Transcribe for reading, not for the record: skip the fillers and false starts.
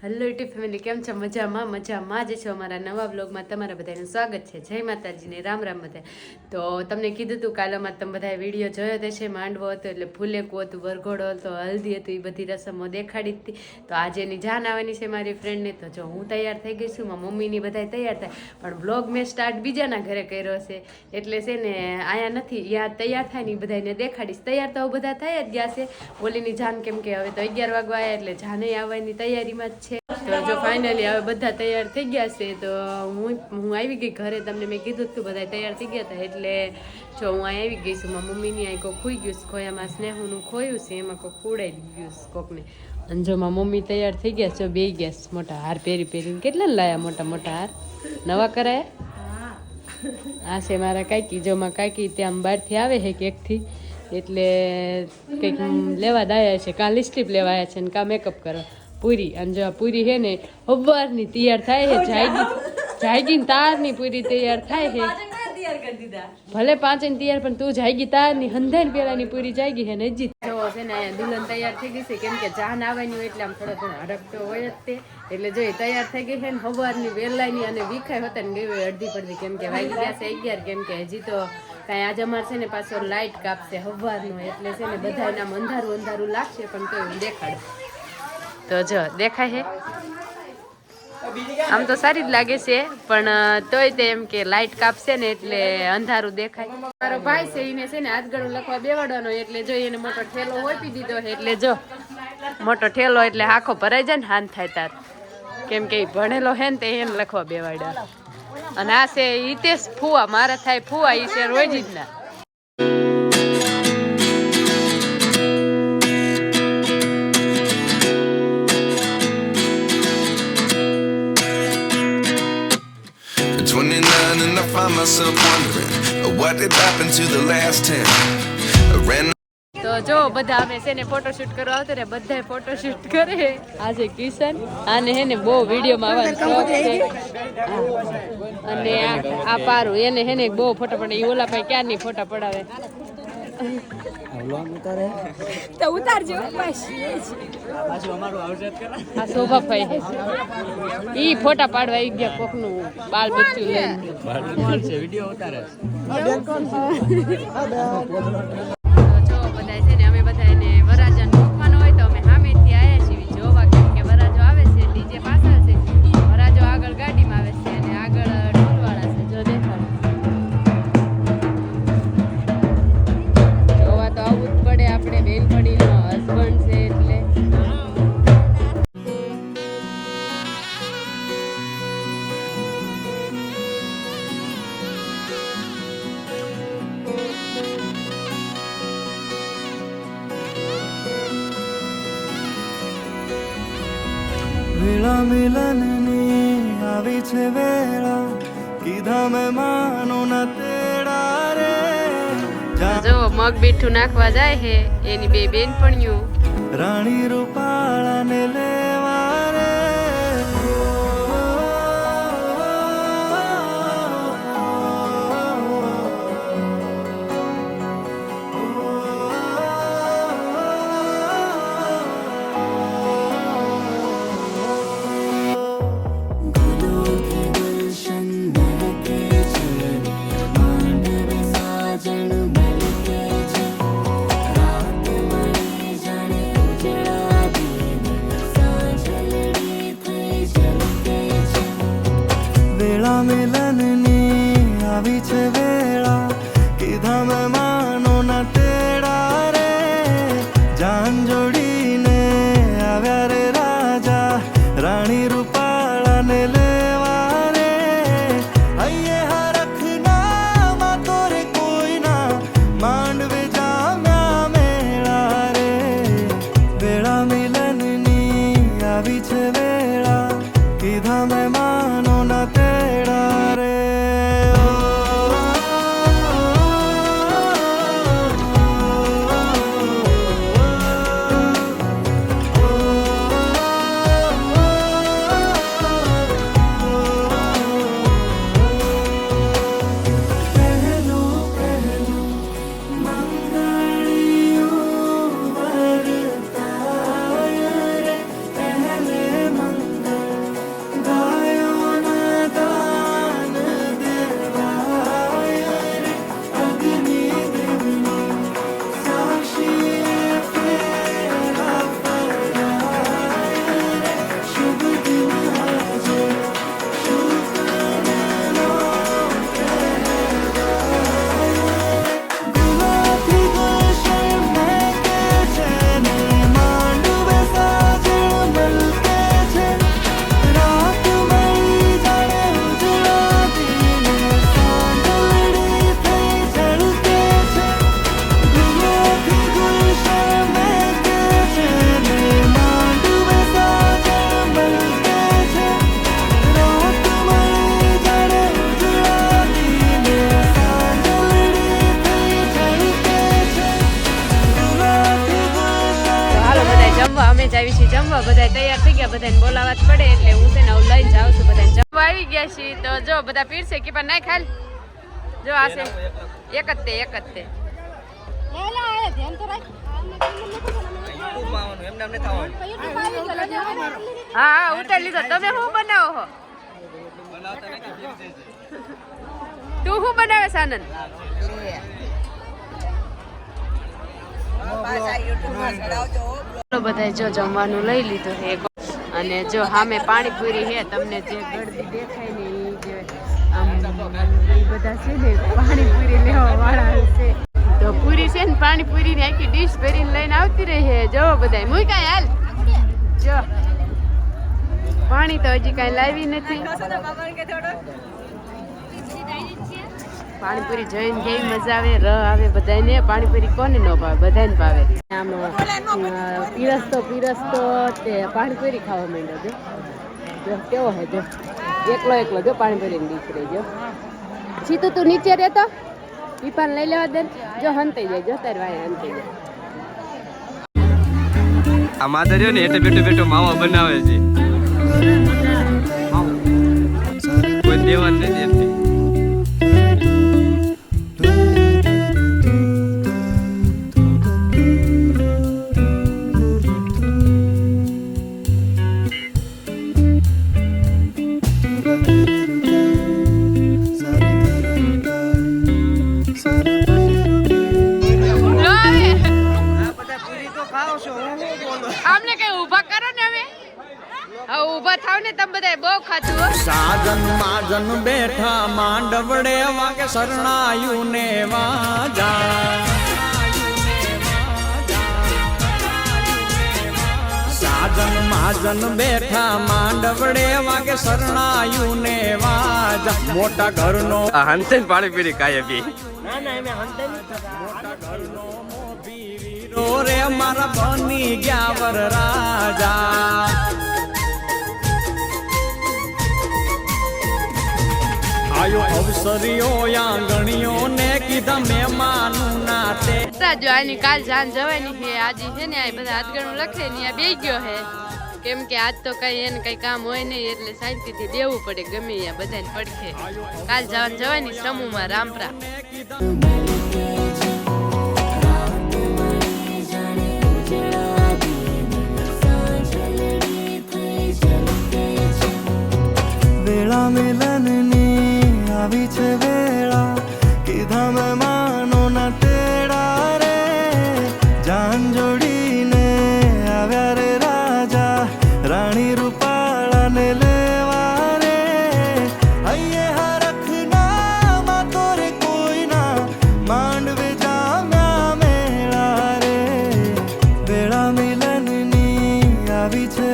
Hello YouTube family, કેમ છો? મજામાં જ છો. અમારા નવા બ્લોગમાં તમારા બધાનું સ્વાગત છે. જય માતાજીને રામ રામ બધા. તો તમને કીધું હતું કાલમાં તમે બધા વિડીયો જોયો દેશે. માંડવો હતો એટલે ફૂલેકું હતું, વરઘોડો હતો, હલ્દી હતી, એ બધી રસમો દેખાડી હતી. તો આજે એની જાન આવવાની છે મારી ફ્રેન્ડને. તો જો હું તૈયાર થઈ ગઈ છું, મારી મમ્મીની બધા તૈયાર થાય, પણ બ્લોગ મેં સ્ટાર્ટ બીજાના ઘરે કર્યો છે એટલે છે ને અહીંયા નથી, યા તૈયાર થાય ને એ બધાને દેખાડીશ. તૈયાર તો બધા થઈ જ ગયા છે. ઓલીની જાન કેમ કે હવે તો 11 વાગવા આવ્યા એટલે જાને આવવાની તૈયારીમાં જ છે. તો જો ફાઇનલી હવે બધા તૈયાર થઈ ગયા છે. તો હું આવી ગઈ ઘરે. તમને મેં કીધું હતું બધા તૈયાર થઈ ગયા હતા એટલે જો હું અહીં આવી ગઈ છું. મારી મમ્મીની અહીં કોઈ ખોઈ ગયું છે, ખોયામાં સ્નેહુનું ખોયું છે, એમાં કોઈ ખોડાઈ ગયું છે કોકને. અને જો મારી મમ્મી તૈયાર થઈ ગયા છે, બે ગયા છે મોટા હાર પહેરીને. કેટલા લાયા મોટા મોટા હાર નવા કરાયા? આ છે મારા કાકી. જો માં કાકી ત્યાં બહારથી આવે છે કેકથી એટલે કંઈક લેવા દાયા છે. કાં લિપસ્ટિક લેવા આવ્યા છે ને કાં મેકઅપ કરવા. પૂરી અને જો પૂરી હે ને હવારની તૈયાર થાય છે. જાયગી ને તારની પૂરી તૈયાર થાય છે. ભલે 5 ને તૈયાર પણ તું જાયગી તારની હંધાઈ પેલાની પૂરી જાયગી છે ને હજી જો છે ને અહીંયા દુલ્હન તૈયાર થઈ ગઈ છે. કેમ કે જાન આવવાની હોય એટલે આમ થોડો ઘણો હરક તો હોય જ તે. એટલે જો તૈયાર થઈ ગઈ છે ને હવારની વેલાની અને વિખાય હોતા ને ગઈ અડધી પડધી. કેમ કે વાગી ગયા છે 11. કેમ કે હજી તો કાંઈ આજે અમારે છે ને પાછો લાઇટ કાપશે હવારનો એટલે છે ને બધા એના અંધારું અંધારું લાગશે પણ તો હું દેખાડું. તો જો દેખાય છે, આમ તો સારી જ લાગે છે પણ તોય તે એમ કે લાઇટ કાપશે ને એટલે અંધારું દેખાય. મારો ભાઈ છે એને છે ને હાથગળું લખવા બેવાડવાનો એટલે જો એને મોટો ઠેલો હોપી દીધો છે. એટલે જો મોટો ઠેલો એટલે આખો ભરાઈ જાય ને હાન થાય તાર. કેમ કે ભણેલો હે ને તે એને લખવા બેવાડ્યો. અને આ છે હિતેશ ફુવા, મારા થાય ફુવા, એ છે રોજ જ ના. And I find myself wondering what did happen to the last 10. I ran. તો જો બધા અમે છે ને ફોટોશૂટ કરવા આવતા ને બધા ફોટોશૂટ કરે. આજે કિશન આને હે ને બહુ વિડીયોમાં આવવાનો શોખ છે. અને આ પારું એને હે ને બહુ ફોટો પડે. એ ઓલા ભાઈ ક્યારની ફોટા પડાવે તો ઉતારજો. આ શોભાભાઈ છે, ઈ ફોટા પાડવા આવી ગયા કોકનું બાલ બચ્ચું લઈને વિડીયો ઉતારે. જો બધા છે ને અમે બધા એને વરાજાને રોકવાનો હોય તો અમે સામેથી આવ્યા છીએ જોવા. કેમ કે વરાજો આવે છે, ડીજે પાછળ છે, વરાજો આગળ ગાડીમાં આવે છે અને આગળ ઢોલવાળા છે. જો દેખાડો જોવા તો આવવું જ પડે. આપણે બેનપણીનો હસબન્ડ છે એટલે વેળા મિલનની આવી છે વેળા, કીધા મેં માનો ના તેડા રે. જો મગ બીઠું નાખવા જાય છે એની બે બેનપણીઓ. રાણી રૂપાળાને લેવા રે. વેળા મિલનની આવી છે વેળા, કીધા મેં માનો ના તેડા રે. જાન જોડીને આવ્યા રે રાજા, રાણી રૂપાળાને લેવા રે. હૈયે હરખના માં તોરે કોઈના માંડવે જામ્યા મેળા રે. વેળા મિલનની આવી છે વેળા, કીધા મેં માનો ના તેડા રે. આવી છીએ જમવા, બધા તૈયાર થઈ ગયા, બધાને બોલાવા જ પડે એટલે હું છે ને હું લઈને જાઉં છું બધાને જમવા આવી ગયા છીએ. તો જો બધા પીરસે કે પણ નાય ખાલ જો આ છે એક જ તે હા ઉતારી લીધો. તમે શું બનાવો છો? તું શું બનાવે છે આનંદ? બધા જો જમવાનું લઈ લીધું છે અને જો સામે પાણીપુરી છે. તમને જે ગળદી દેખાય ને એ જે આમ એ બધા છે ને પાણીપુરી લેવા વાળા છે. તો પૂરી છે ને પાણીપુરી ની આખી ડીશ ભરીને લઈને આવતી રહી છે. જો બધા મુઈ કાંઈ હાલ જો પાણી તો હજી કાંઈ લાવી નથી. પાણીપુરી જોઈને કેવી મજા આવે, ર આવે બધાને. પાણીપુરી કોને ન ભાવે? બધાને ભાવે. આમ પીરસતો તે પાણીપુરી ખાવા માંડ્યો. જો કેવો હે, જો એકલો જો પાણીપુરી ની ડીશ રહી. જો સીતું તું નીચે રહેતો પીપાને લઈ લેવા દે. જો હંતાઈ જાય, જો તારી વાય હંતાઈ જાય. આ માધર્યો ને એટલે બેઠો માવા બનાવે છે. કોઈ દેવા નથી એટલે આમને કઈ ઊભા કરો ને. હવે ઊભા થાવ ને તમે બધા. બહુ ખાતું હો. સાજન માજન બેઠા માંડવડે વાગે શરણાયું ને વાજા. સાજન માજન બેઠા માંડવડે વાગે શરણાયું ને વાજા. મોટા ઘરનો આ હંસે પાણીપુરી કાય બી રે મારા બની ગયા વર રાજા. આયો અવસરીઓ આંગણીઓ ને કીધા મહેમાનું નાતે. જો આની કાલ જાન જવાની છે. આજે છે ને આ બધા હાથગણું લખે ને આ બે ગયો છે. કેમ કે આજ તો કઈ એને કઈ કામ હોય નહીં એટલે શાંતિથી બેવું પડે ગમે ત્યાં બધાને પડખે. કાલ જવાની સમૂહમાં રામપરા. વેળા મિલનની આવી છે વેળા, કીધા મહેમાનો ના તેડા રે. જાન જોડીને આવ્યા રે રાજા, રાણી રૂપાળાને લેવા રે. હૈયે હરખના માતો રે કોઈના માંડવે જામ્યા મેળા રે. વેળા મિલનની આવી છે